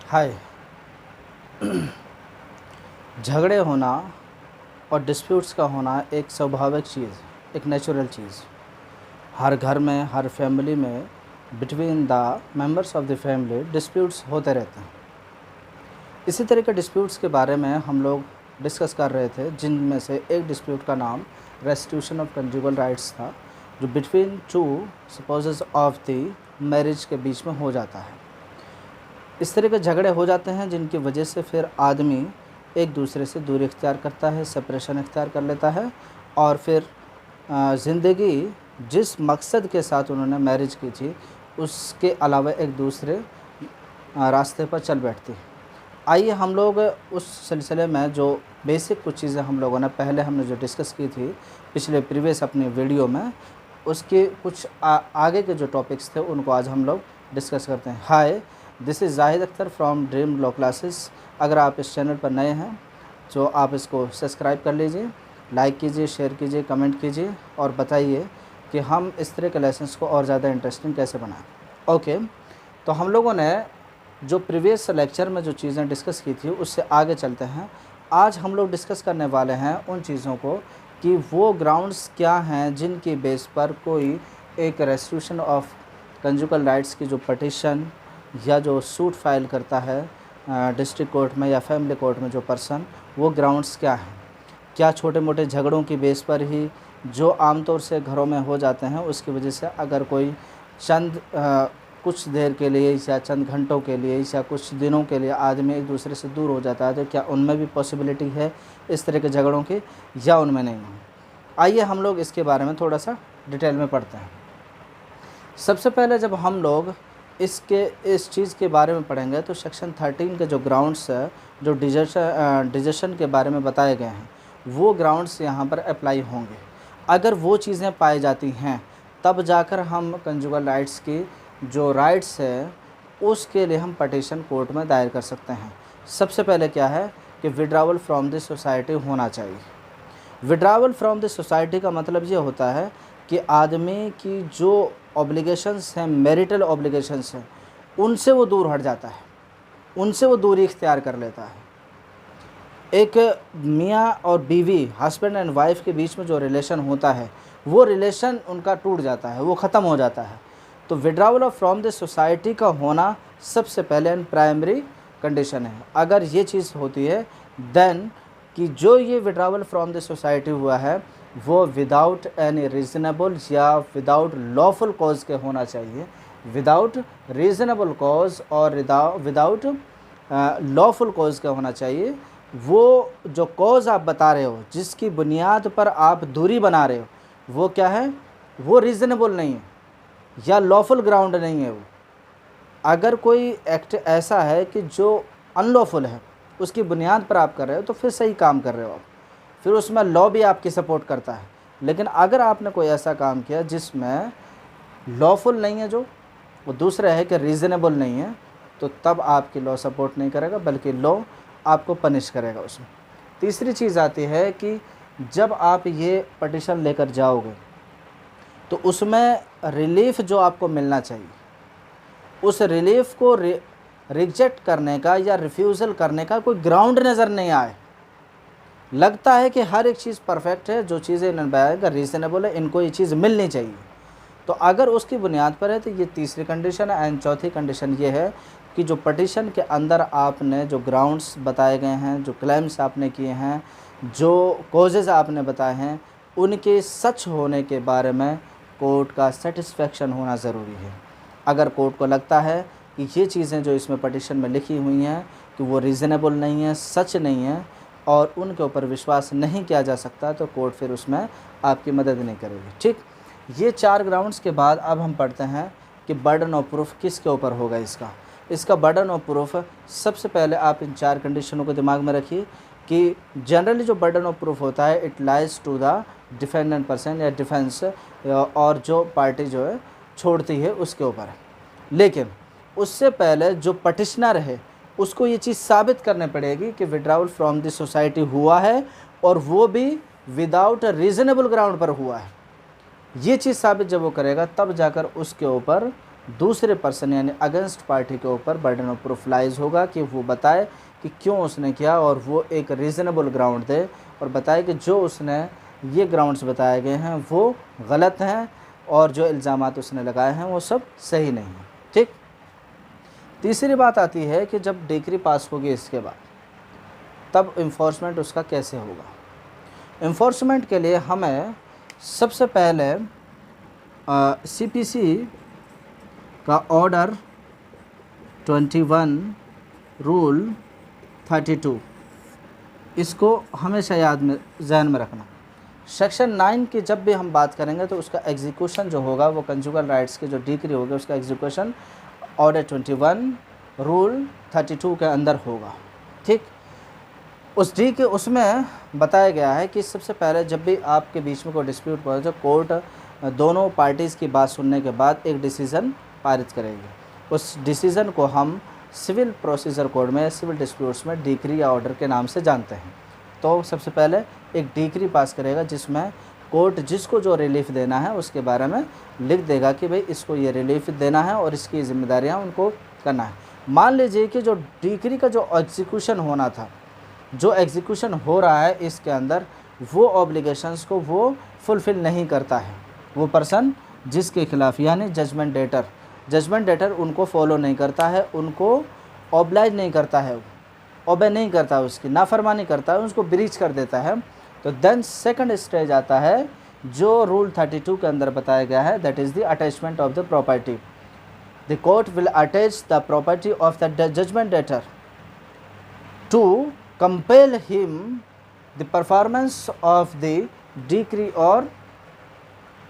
हाय। झगड़े होना और डिस्प्यूट्स का होना एक स्वाभाविक चीज़, एक नेचुरल चीज़ हर घर में, हर फैमिली में between the members of the family disputes होते रहते हैं। इसी तरह के डिस्प्यूट्स के बारे में हम लोग डिस्कस कर रहे थे, जिनमें से एक डिस्प्यूट का नाम रेस्टिट्यूशन ऑफ कंजुगल राइट्स था, जो between two spouses of the marriage के बीच में हो जाता है। इस तरह के झगड़े हो जाते हैं जिनकी वजह से फिर आदमी एक दूसरे से दूरी इख्तियार करता है, सेपरेशन इख्तियार कर लेता है और फिर ज़िंदगी जिस मकसद के साथ उन्होंने मैरिज की थी उसके अलावा एक दूसरे रास्ते पर चल बैठती है। आइए हम लोग उस सिलसिले में जो बेसिक कुछ चीज़ें हम लोगों ने पहले हमने जो डिस्कस की थी पिछले प्रीवियस अपनी वीडियो में, उसके कुछ आगे के जो टॉपिक्स थे उनको आज हम लोग डिस्कस करते हैं। Hi, this is Zahid Akhtar from dream law classes. अगर आप इस चैनल पर नए हैं तो आप इसको सब्सक्राइब कर लीजिए, लाइक कीजिए, शेयर कीजिए, कमेंट कीजिए और बताइए कि हम इस तरह के लेसन्स को और ज़्यादा इंटरेस्टिंग कैसे बनाएं। ओके, तो हम लोगों ने जो प्रीवियस लेक्चर में जो चीज़ें डिस्कस की थी उससे आगे चलते हैं। आज हम लोग डिस्कस करने वाले हैं उन चीज़ों को कि वो ग्राउंड्स क्या हैं जिनकी बेस पर कोई एक रेस्टिट्यूशन ऑफ कंजुगल राइट्स की जो पटिशन या जो सूट फाइल करता है डिस्ट्रिक्ट कोर्ट में या फैमिली कोर्ट में जो पर्सन, वो ग्राउंड्स क्या हैं। क्या छोटे मोटे झगड़ों की बेस पर ही जो आमतौर से घरों में हो जाते हैं उसकी वजह से अगर कोई चंद कुछ देर के लिए या चंद घंटों के लिए या कुछ दिनों के लिए आदमी एक दूसरे से दूर हो जाता है, तो क्या उनमें भी पॉसिबिलिटी है इस तरह के झगड़ों की या उनमें नहीं है। आइए हम लोग इसके बारे में थोड़ा सा डिटेल में पढ़ते हैं। सबसे पहले जब हम लोग इस चीज़ के बारे में पढ़ेंगे तो सेक्शन 13 के जो ग्राउंड्स है, जो डिजेशन के बारे में बताए गए हैं, वो ग्राउंड्स यहाँ पर अप्लाई होंगे। अगर वो चीज़ें पाई जाती हैं तब जाकर हम कंजुगल राइट्स की जो राइट्स है उसके लिए हम पटिशन कोर्ट में दायर कर सकते हैं। सबसे पहले क्या है कि विड्रावल फ्रॉम द सोसाइटी होना चाहिए। विड्रावल फ्रॉम द सोसाइटी का मतलब ये होता है कि आदमी की जो ऑब्लिगेशंस हैं, मैरिटल ऑब्लिगेशंस हैं, उनसे वो दूर हट जाता है, उनसे वो दूरी इख्तियार कर लेता है। एक मियाँ और बीवी, हस्बैंड एंड वाइफ के बीच में जो रिलेशन होता है वो रिलेशन उनका टूट जाता है, वो ख़त्म हो जाता है। तो withdrawal of from the society का होना सबसे पहले एंड प्राइमरी कंडीशन है। अगर ये चीज़ होती है देन कि जो ये विड्रावल फ्रॉम द सोसाइटी हुआ है वो विदाउट एनी रीज़नेबल या विदाउट लॉफुल कॉज के होना चाहिए। विदाउट रीज़नेबल कॉज और विदाउट लॉफुल कॉज का होना चाहिए। वो जो कॉज आप बता रहे हो, जिसकी बुनियाद पर आप दूरी बना रहे हो, वो क्या है, वो रीज़नेबल नहीं है या लॉफुल ग्राउंड नहीं है। वो अगर कोई एक्ट ऐसा है कि जो अनलॉफुल है, उसकी बुनियाद पर आप कर रहे हो तो फिर सही काम कर रहे हो आप, फिर उसमें लॉ भी आपकी सपोर्ट करता है। लेकिन अगर आपने कोई ऐसा काम किया जिसमें लॉफुल नहीं है, जो वो दूसरा है कि रीज़नेबल नहीं है, तो तब आपकी लॉ सपोर्ट नहीं करेगा बल्कि लॉ आपको पनिश करेगा उसमें। तीसरी चीज़ आती है कि जब आप ये पटिशन लेकर जाओगे तो उसमें रिलीफ जो आपको मिलना चाहिए, उस रिलीफ को रिजेक्ट करने का या रिफ्यूज़ल करने का कोई ग्राउंड नज़र नहीं आए। लगता है कि हर एक चीज़ परफेक्ट है, जो चीज़ें इन्होंने बताया रीज़नेबल है, इनको ये चीज़ मिलनी चाहिए। तो अगर उसकी बुनियाद पर है तो ये तीसरी कंडीशन है। एंड चौथी कंडीशन ये है कि जो पटिशन के अंदर आपने जो ग्राउंड्स बताए गए हैं, जो क्लेम्स आपने किए हैं, जो कॉजेज़ आपने बताए हैं, उनके सच होने के बारे में कोर्ट का सेटिस्फेक्शन होना ज़रूरी है। अगर कोर्ट को लगता है कि ये चीज़ें जो इसमें पटिशन में लिखी हुई हैं कि वो रीज़नेबल नहीं है, सच नहीं है और उनके ऊपर विश्वास नहीं किया जा सकता, तो कोर्ट फिर उसमें आपकी मदद नहीं करेगी। ठीक, ये 4 ग्राउंड्स के बाद अब हम पढ़ते हैं कि बर्डन ऑफ प्रूफ किसके ऊपर होगा। इसका बर्डन ऑफ प्रूफ, सबसे पहले आप इन 4 कंडीशनों को दिमाग में रखिए कि जनरली जो बर्डन ऑफ प्रूफ होता है it lies to the defendant person या डिफेंस और जो पार्टी जो है छोड़ती है उसके ऊपर। लेकिन उससे पहले जो पटिशनर है उसको ये चीज़ साबित करने पड़ेगी कि विड्रावल फ्रॉम द सोसाइटी हुआ है और वो भी विदाउट रीज़नेबल ग्राउंड पर हुआ है। ये चीज़ साबित जब वो करेगा तब जाकर उसके ऊपर दूसरे पर्सन यानी अगेंस्ट पार्टी के ऊपर बर्डन ऑफ प्रूफ लाइज होगा कि वो बताए कि क्यों उसने किया, और वो एक रीज़नेबल ग्राउंड दे और बताए कि जो उसने ये ग्राउंड्स बताए गए हैं वो गलत हैं और जो इल्ज़ामात उसने लगाए हैं वो सब सही नहीं हैं। ठीक। तीसरी बात आती है कि जब डिग्री पास होगी इसके बाद तब इन्फोर्समेंट उसका कैसे होगा। इन्फोर्समेंट के लिए हमें सबसे पहले CPC का ऑर्डर 21 रूल 32 इसको हमेशा याद में जहन में रखना। सेक्शन 9 की जब भी हम बात करेंगे तो उसका एग्जीक्यूशन जो होगा वो कंजुगल राइट्स की जो डिग्री होगी उसका एग्जीक्यूशन ऑर्डर 21 रूल 32 के अंदर होगा। ठीक। उस डी के उसमें बताया गया है कि सबसे पहले जब भी आपके बीच में कोई डिस्प्यूट पड़े तो कोर्ट दोनों पार्टीज़ की बात सुनने के बाद एक डिसीज़न पारित करेगी। उस डिसीज़न को हम सिविल प्रोसीजर कोड में सिविल डिस्प्यूट्स में डिक्री या ऑर्डर के नाम से जानते हैं। तो सबसे पहले एक डिक्री पास करेगा जिसमें कोर्ट जिसको जो रिलीफ देना है उसके बारे में लिख देगा कि भाई इसको ये रिलीफ देना है और इसकी जिम्मेदारियां उनको करना है। मान लीजिए कि जो डिक्री का जो एग्जीक्यूशन होना था, जो एग्जीक्यूशन हो रहा है इसके अंदर वो ऑब्लिगेशंस को वो फुलफ़िल नहीं करता है, वो पर्सन जिसके खिलाफ यानी जजमेंट डेटर उनको फॉलो नहीं करता है, उनको ऑब्लाइज नहीं करता है, ओबे नहीं करता, उसकी नाफरमानी करता है, उसको ब्रीच कर देता है। तो देन सेकंड स्टेज आता है जो रूल 32 के अंदर बताया गया है, that is the attachment of the property. The court will attach the property of the judgment debtor to compel him the performance of the decree और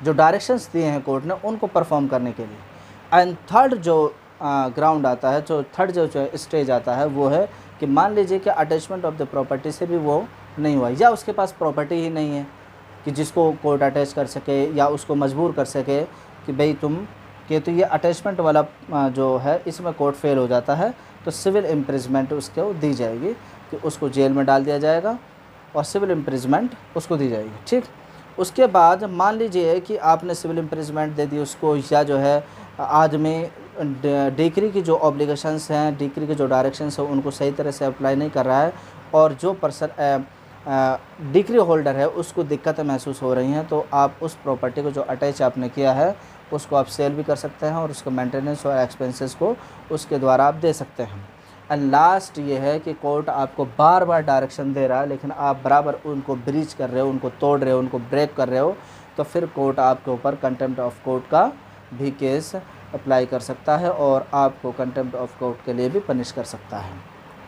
जो डायरेक्शंस दिए हैं कोर्ट ने उनको परफॉर्म करने के लिए। एंड थर्ड जो ग्राउंड आता है, जो थर्ड जो स्टेज आता है वो है कि मान लीजिए कि अटैचमेंट ऑफ द प्रॉपर्टी से भी वो नहीं हुआ या उसके पास प्रॉपर्टी ही नहीं है कि जिसको कोर्ट अटैच कर सके या उसको मजबूर कर सके कि भाई तुम कि तो ये अटैचमेंट वाला जो है इसमें कोर्ट फेल हो जाता है तो सिविल इम्प्रिजमेंट उसको दी जाएगी कि उसको जेल में डाल दिया जाएगा और सिविल इम्प्रिजमेंट उसको दी जाएगी। ठीक। उसके बाद मान लीजिए कि आपने सिविल इम्प्रिजमेंट दे दी उसको, या जो है आदमी डिक्री की जो ऑब्लिगेशंस हैं, डिक्री के जो डायरेक्शंस हैं उनको सही तरह से अप्लाई नहीं कर रहा है और जो पर्सन डिक्री होल्डर है उसको दिक्कतें महसूस हो रही हैं, तो आप उस प्रॉपर्टी को जो अटैच आपने किया है उसको आप सेल भी कर सकते हैं और उसका मेंटेनेंस और एक्सपेंसेस को उसके द्वारा आप दे सकते हैं। एंड लास्ट ये है कि कोर्ट आपको बार बार डायरेक्शन दे रहा है लेकिन आप बराबर उनको ब्रीच कर रहे हो, उनको तोड़ रहे हो, उनको ब्रेक कर रहे हो, तो फिर कोर्ट आपके ऊपर कंटेम्प्ट ऑफ कोर्ट का भी केस अप्लाई कर सकता है और आपको कंटेम्प्ट ऑफ कोर्ट के लिए भी पनिश कर सकता है।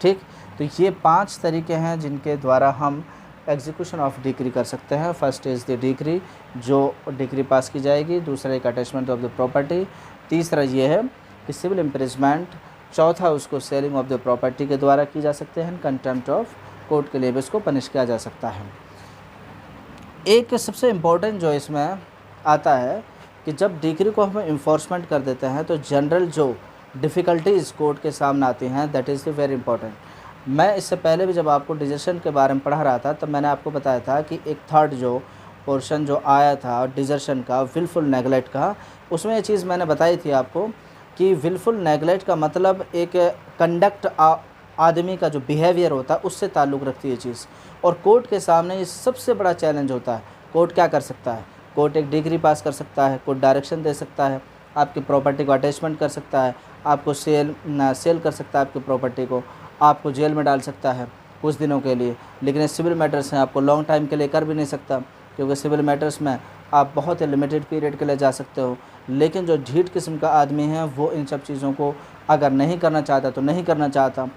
ठीक। तो ये 5 तरीके हैं जिनके द्वारा हम एग्जीक्यूशन ऑफ डिक्री कर सकते हैं। फर्स्ट इज़ द डिक्री, जो डिक्री पास की जाएगी। दूसरा एक अटैचमेंट ऑफ द प्रॉपर्टी। तीसरा ये है कि सिविल इम्प्रिजमेंट। चौथा उसको सेलिंग ऑफ द प्रॉपर्टी के द्वारा की जा सकते हैं। कंटेम्प्ट ऑफ कोर्ट के लिए भी इसको पनिश किया जा सकता है। एक सबसे इम्पोर्टेंट जो इसमें आता है कि जब डिक्री को हम इन्फोर्समेंट कर देते हैं तो जनरल जो डिफ़िकल्टीज़ कोर्ट के सामने आती हैं, that is the very important. मैं इससे पहले भी जब आपको डिजर्शन के बारे में पढ़ा रहा था तब मैंने आपको बताया था कि एक थर्ड जो पोर्शन जो आया था डिजर्शन का, विलफुल नेगलेक्ट का, उसमें ये चीज़ मैंने बताई थी आपको कि विलफुल नेगलेक्ट का मतलब एक कंडक्ट आदमी का जो बिहेवियर होता है उससे ताल्लुक़ रखती है चीज़। और कोर्ट के सामने ये सबसे बड़ा चैलेंज होता है। कोर्ट क्या कर सकता है? कोर्ट एक डिग्री पास कर सकता है, कोर्ट डायरेक्शन दे सकता है, आपकी प्रॉपर्टी को अटैचमेंट कर सकता है, आपको सेल कर सकता है आपकी प्रॉपर्टी को, आपको जेल में डाल सकता है कुछ दिनों के लिए। लेकिन सिविल मैटर्स हैं, आपको लॉन्ग टाइम के लिए कर भी नहीं सकता क्योंकि सिविल मैटर्स में आप बहुत ही लिमिटेड पीरियड के लिए जा सकते हो। लेकिन जो ढीठ किस्म का आदमी है वो इन सब चीज़ों को अगर नहीं करना चाहता तो नहीं करना चाहता।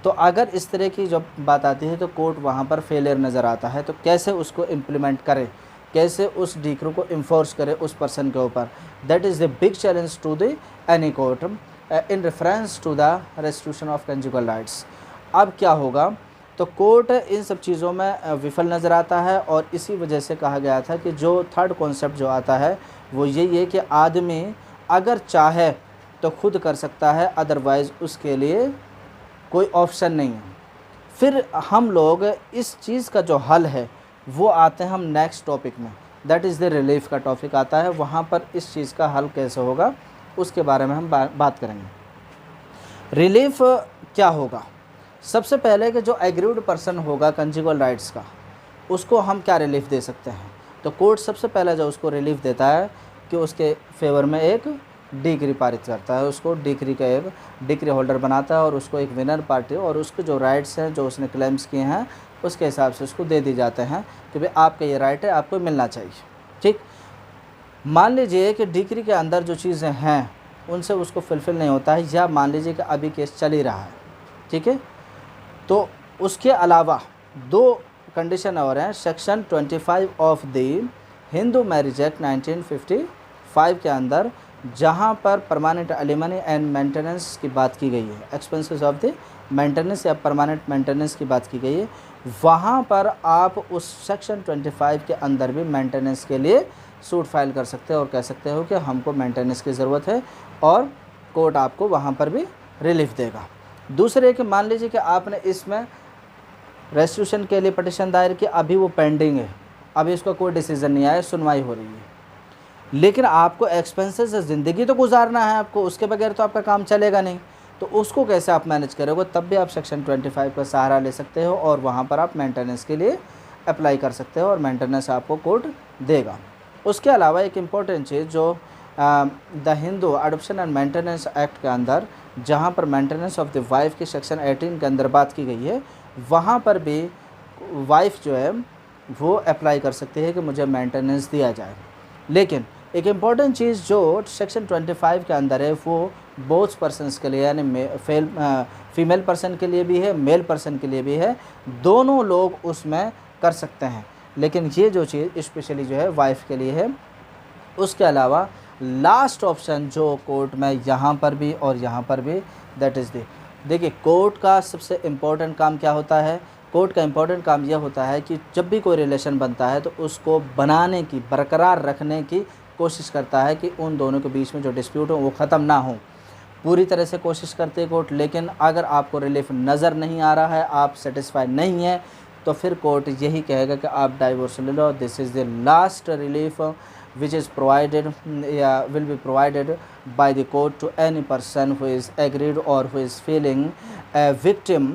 तो अगर इस तरह की जब बात आती है तो कोर्ट वहाँ पर फेलियर नज़र आता है। तो कैसे उसको इम्प्लीमेंट करे, कैसे उस डिक्री को इन्फोर्स करे उस पर्सन के ऊपर, that is the big challenge to the any court in reference to the restitution of conjugal rights. अब क्या होगा, तो कोर्ट इन सब चीज़ों में विफल नज़र आता है और इसी वजह से कहा गया था कि जो थर्ड कॉन्सेप्ट जो आता है वो यही है कि आदमी अगर चाहे तो खुद कर सकता है, अदरवाइज़ उसके लिए कोई ऑप्शन नहीं है। फिर हम लोग इस चीज़ का जो हल है वो आते हैं हम नेक्स्ट टॉपिक में, दैट इज़ द रिलीफ का टॉपिक आता है। वहाँ पर इस चीज़ का हल कैसे होगा उसके बारे में हम बात करेंगे। रिलीफ क्या होगा? सबसे पहले कि जो एग्रीड पर्सन होगा कंजुगल राइट्स का, उसको हम क्या रिलीफ दे सकते हैं? तो कोर्ट सबसे पहले जो उसको रिलीफ देता है कि उसके फेवर में एक डिक्री पारित करता है, उसको डिक्री का एक डिक्री होल्डर बनाता है और उसको एक विनर पार्टी और उसके जो राइट्स हैं जो उसने क्लेम्स किए हैं उसके हिसाब से उसको दे दी जाते हैं कि भाई आपका ये राइट है, आपको मिलना चाहिए। ठीक, मान लीजिए कि डिक्री के अंदर जो चीज़ें हैं उनसे उसको फुलफ़िल नहीं होता है, या मान लीजिए कि अभी केस चल ही रहा है, ठीक है, तो उसके अलावा 2 कंडीशन और हैं। Section 25 of the Hindu marriage act 1955 के अंदर जहाँ पर परमानेंट एलिमनी एंड मेंटेनेंस की बात की गई है, एक्सपेंसेस ऑफ द मेंटेनेंस या परमानेंट मेंटेनेंस की बात की गई है, वहाँ पर आप उस सेक्शन 25 के अंदर भी मेंटेनेंस के लिए सूट फाइल कर सकते हो और कह सकते हो कि हमको मेंटेनेंस की ज़रूरत है और कोर्ट आपको वहाँ पर भी रिलीफ देगा। दूसरे कि मान लीजिए कि आपने इसमें रेस्टिट्यूशन के लिए पटिशन दायर की, अभी वो पेंडिंग है, अभी इसका कोई डिसीज़न नहीं आया, सुनवाई हो रही है, लेकिन आपको एक्सपेंसेस ज़िंदगी तो गुजारना है आपको, उसके बगैर तो आपका काम चलेगा नहीं, तो उसको कैसे आप मैनेज करोगे? तब भी आप सेक्शन 25 का सहारा ले सकते हो और वहाँ पर आप मेंटेनेंस के लिए अप्लाई कर सकते हो और मेंटेनेंस आपको कोर्ट देगा। उसके अलावा एक इम्पॉर्टेंट चीज़ जो the Hindu adoption and maintenance act के अंदर जहाँ पर मेंटेनेंस ऑफ द वाइफ के सेक्शन 18 के अंदर बात की गई है, वहाँ पर भी वाइफ जो है वो अप्लाई कर सकती है कि मुझे मेंटेनेंस दिया जाए। लेकिन एक इम्पॉर्टेंट चीज़ जो सेक्शन 25 के अंदर है वो बोथ पर्सनस के लिए यानी फीमेल पर्सन के लिए भी है, मेल पर्सन के लिए भी है, दोनों लोग उसमें कर सकते हैं, लेकिन ये जो चीज़ स्पेशली जो है वाइफ के लिए है। उसके अलावा लास्ट ऑप्शन जो कोर्ट में यहाँ पर भी और यहाँ पर भी, दैट इज़ देखिए कोर्ट का सबसे इम्पोर्टेंट काम क्या होता है? कोर्ट का इम्पोर्टेंट काम यह होता है कि जब भी कोई रिलेशन बनता है तो उसको बनाने की, बरकरार रखने की कोशिश करता है कि उन दोनों के बीच में जो डिस्प्यूट हो वो ख़त्म ना हो। पूरी तरह से कोशिश करते हैं कोर्ट, लेकिन अगर आपको रिलीफ नज़र नहीं आ रहा है, आप सेटिस्फाइड नहीं है, तो फिर कोर्ट यही कहेगा कि आप डाइवोर्स ले लो। This is the last relief which is provided will be provided by the court to any person who is agreed or who is feeling a victim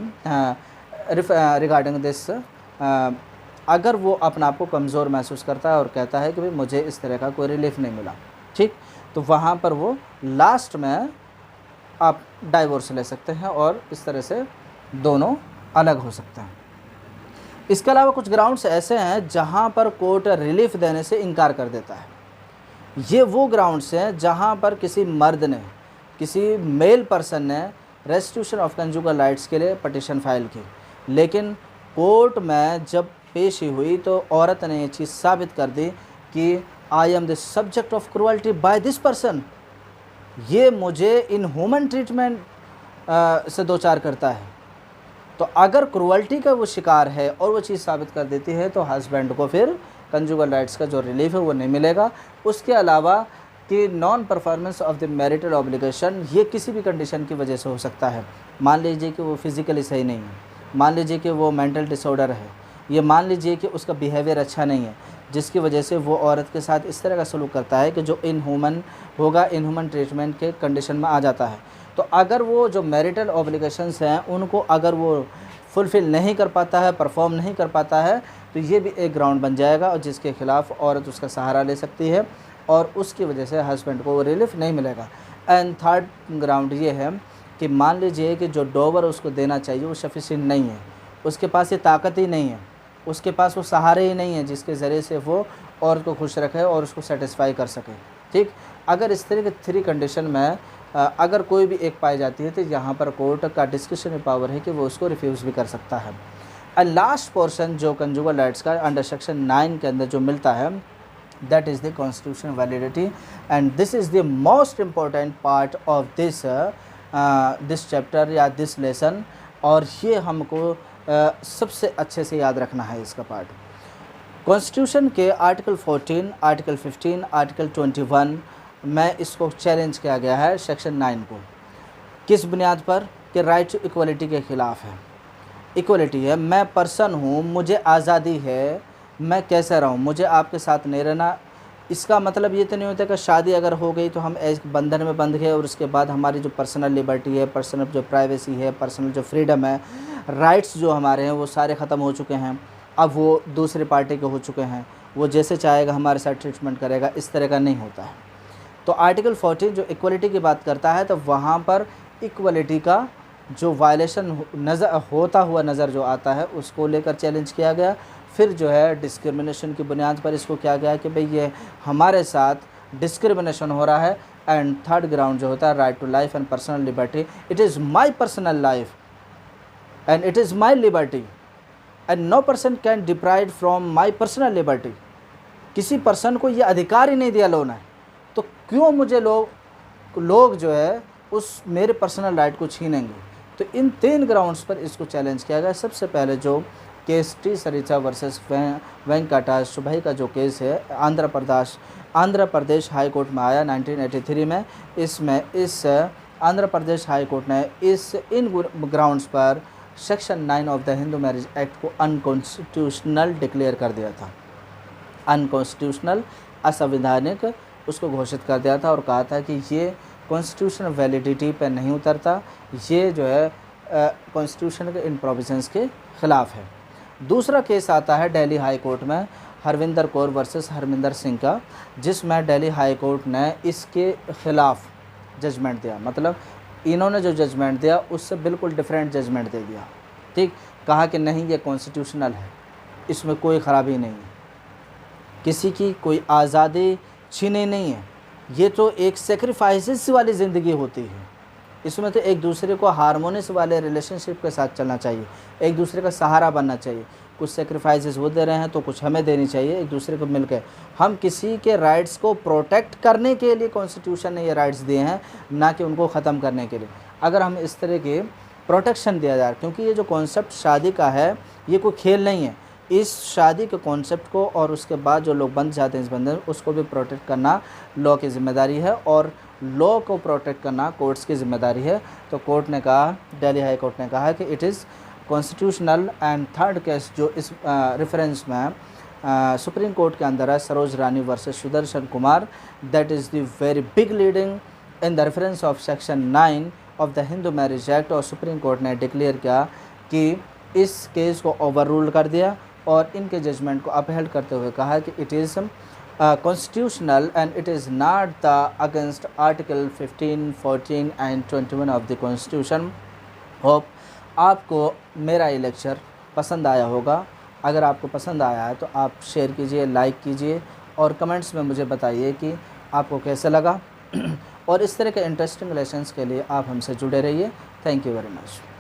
regarding this। अगर वो अपने आप को कमज़ोर महसूस करता है और कहता है कि भाई मुझे इस तरह का कोई रिलीफ नहीं मिला, ठीक, तो वहाँ पर वो लास्ट में आप डाइवोर्स ले सकते हैं और इस तरह से दोनों अलग हो सकते हैं। इसके अलावा कुछ ग्राउंड्स ऐसे हैं जहां पर कोर्ट रिलीफ देने से इनकार कर देता है। ये वो ग्राउंड्स हैं जहां पर किसी मर्द ने, किसी मेल पर्सन ने रेस्टिट्यूशन ऑफ कंजुगल राइट्स के लिए पटिशन फाइल की, लेकिन कोर्ट में जब पेशी हुई तो औरत ने ये चीज़ साबित कर दी कि I am the subject of cruelty by this person, ये मुझे इनह्यूमन ट्रीटमेंट से दो चार करता है। तो अगर क्रूअल्टी का वो शिकार है और वो चीज़ साबित कर देती है तो हस्बैंड को फिर कंजुगल राइट्स का जो रिलीफ है वो नहीं मिलेगा। उसके अलावा कि non performance of the marital obligation, ये किसी भी कंडीशन की वजह से हो सकता है। मान लीजिए कि वो फिज़िकली सही नहीं है, मान लीजिए कि वो मेंटल डिसऑर्डर है, ये मान लीजिए कि उसका बिहेवियर अच्छा नहीं है, जिसकी वजह से वो औरत के साथ इस तरह का सलूक करता है कि जो इनह्यूमन होगा, इनह्यूमन ट्रीटमेंट के कंडीशन में आ जाता है। तो अगर वो जो मैरिटल ऑब्लिगेशंस हैं उनको अगर वो फुलफ़िल नहीं कर पाता है, परफॉर्म नहीं कर पाता है, तो ये भी एक ग्राउंड बन जाएगा और जिसके खिलाफ औरत उसका सहारा ले सकती है और उसकी वजह से हस्बैंड को वो रिलीफ नहीं मिलेगा। एंड थर्ड ग्राउंड ये है कि मान लीजिए कि जो डोवर उसको देना चाहिए वो सफिशिएंट नहीं है, उसके पास ये ताकत ही नहीं है, उसके पास वो सहारे ही नहीं है जिसके ज़रिए से वो औरत को खुश रखे और उसको सेटिस्फाई कर सके। ठीक, अगर इस तरह के 3 कंडीशन में अगर कोई भी एक पाई जाती है तो यहाँ पर कोर्ट का डिस्क्रिशनरी पावर है कि वो उसको रिफ्यूज़ भी कर सकता है। एंड लास्ट पोर्शन जो कंजुगल राइट्स का अंडर सेक्शन 9 के अंदर जो मिलता है, that is the constitutional validity, and this is the most important part of this chapter या दिस लेसन, और ये हमको सबसे अच्छे से याद रखना है इसका पार्ट। कॉन्स्टिट्यूशन के आर्टिकल 14, आर्टिकल 15, आर्टिकल 21 में इसको चैलेंज किया गया है सेक्शन 9 को। किस बुनियाद पर? कि राइट टू इक्वलिटी के ख़िलाफ़ है। इक्वलिटी है, मैं पर्सन हूँ, मुझे आज़ादी है, मैं कैसे रहूँ, मुझे आपके साथ नहीं रहना, इसका मतलब ये तो नहीं होता कि शादी अगर हो गई तो हम एक बंधन में बंध गए और उसके बाद हमारी जो पर्सनल लिबर्टी है, पर्सनल जो प्राइवेसी है, पर्सनल जो फ्रीडम है, राइट्स जो हमारे हैं वो सारे ख़त्म हो चुके हैं, अब वो दूसरी पार्टी के हो चुके हैं, वो जैसे चाहेगा हमारे साथ ट्रीटमेंट करेगा। इस तरह का नहीं होता है। तो आर्टिकल 14 जो इक्वलिटी की बात करता है, तो वहाँ पर इक्वलिटी का जो वायलेशन होता हुआ नज़र जो आता है उसको लेकर चैलेंज किया गया। फिर जो है डिस्क्रिमिनेशन की बुनियाद पर इसको किया गया कि भाई ये हमारे साथ डिस्क्रिमिनेशन हो रहा है। एंड थर्ड ग्राउंड जो होता है right to life and personal liberty, it is my personal life and it is my liberty and no person can deprive from my personal liberty. किसी पर्सन को ये अधिकार ही नहीं दिया लो ने, तो क्यों मुझे लोग जो है उस मेरे पर्सनल राइट को छीनेंगे। तो इन 3 ग्राउंड्स पर इसको चैलेंज किया गया। सबसे पहले जो केस टी सरिता वर्सेस वेंकटा सुबह का जो केस है आंध्र प्रदेश हाई कोर्ट में आया 1983 में। इसमें इस आंध्र प्रदेश हाई कोर्ट ने इन ग्राउंड्स पर section 9 of the Hindu marriage act को अनकॉन्स्टिट्यूशनल डिक्लेयर कर दिया था। अनकॉन्स्टिट्यूशनल, असंवैधानिक उसको घोषित कर दिया था और कहा था कि ये कॉन्स्टिट्यूशनल वैलिडिटी पर नहीं उतरता, ये जो है कॉन्स्टिट्यूशन के इन प्रोविजंस के ख़िलाफ़ है। दूसरा केस आता है दिल्ली हाई कोर्ट में हरविंदर कौर वर्सेस हरमिंदर सिंह का, जिसमें दिल्ली हाई कोर्ट ने इसके ख़िलाफ़ जजमेंट दिया। मतलब इन्होंने जो जजमेंट दिया उससे बिल्कुल डिफरेंट जजमेंट दे दिया। ठीक, कहा कि नहीं ये कॉन्स्टिट्यूशनल है, इसमें कोई ख़राबी नहीं है, किसी की कोई आज़ादी छीनी नहीं है, ये तो एक सेक्रीफाइसेस वाली ज़िंदगी होती है। इसमें तो एक दूसरे को हारमोनियस वाले रिलेशनशिप के साथ चलना चाहिए, एक दूसरे का सहारा बनना चाहिए। कुछ सेक्रीफाइसेस वो दे रहे हैं तो कुछ हमें देनी चाहिए, एक दूसरे को मिलकर। हम किसी के राइट्स को प्रोटेक्ट करने के लिए कॉन्स्टिट्यूशन ने ये राइट्स दिए हैं, ना कि उनको ख़त्म करने के लिए। अगर हम इस तरह के प्रोटेक्शन दिया जाए, क्योंकि ये जो कॉन्सेप्ट शादी का है ये कोई खेल नहीं है, इस शादी के कॉन्सेप्ट को और उसके बाद जो लोग बंध जाते हैं इस बंधन, उसको भी प्रोटेक्ट करना लॉ की ज़िम्मेदारी है और लॉ को प्रोटेक्ट करना कोर्ट्स की ज़िम्मेदारी है। तो कोर्ट ने कहा, दिल्ली हाई कोर्ट ने कहा कि it is constitutional. And third case जो इस रेफरेंस में सुप्रीम कोर्ट के अंदर है, Saroj Rani versus Sudarshan Kumar, that is the very big leading in the reference of section 9 of the Hindu marriage act. और सुप्रीम कोर्ट ने डिक्लेयर किया कि इस केस को ओवर रूल कर दिया और इनके जजमेंट को अपहेल्ड करते हुए कहा कि it is constitutional and it is not the against article 15, 14 and 21 of the constitution। Hope आपको मेरा ये लेक्चर पसंद आया होगा। अगर आपको पसंद आया है तो आप शेयर कीजिए, लाइक कीजिए और कमेंट्स में मुझे बताइए कि आपको कैसा लगा। और इस तरह के इंटरेस्टिंग लेसन्स के लिए आप हमसे जुड़े रहिए। Thank you very much.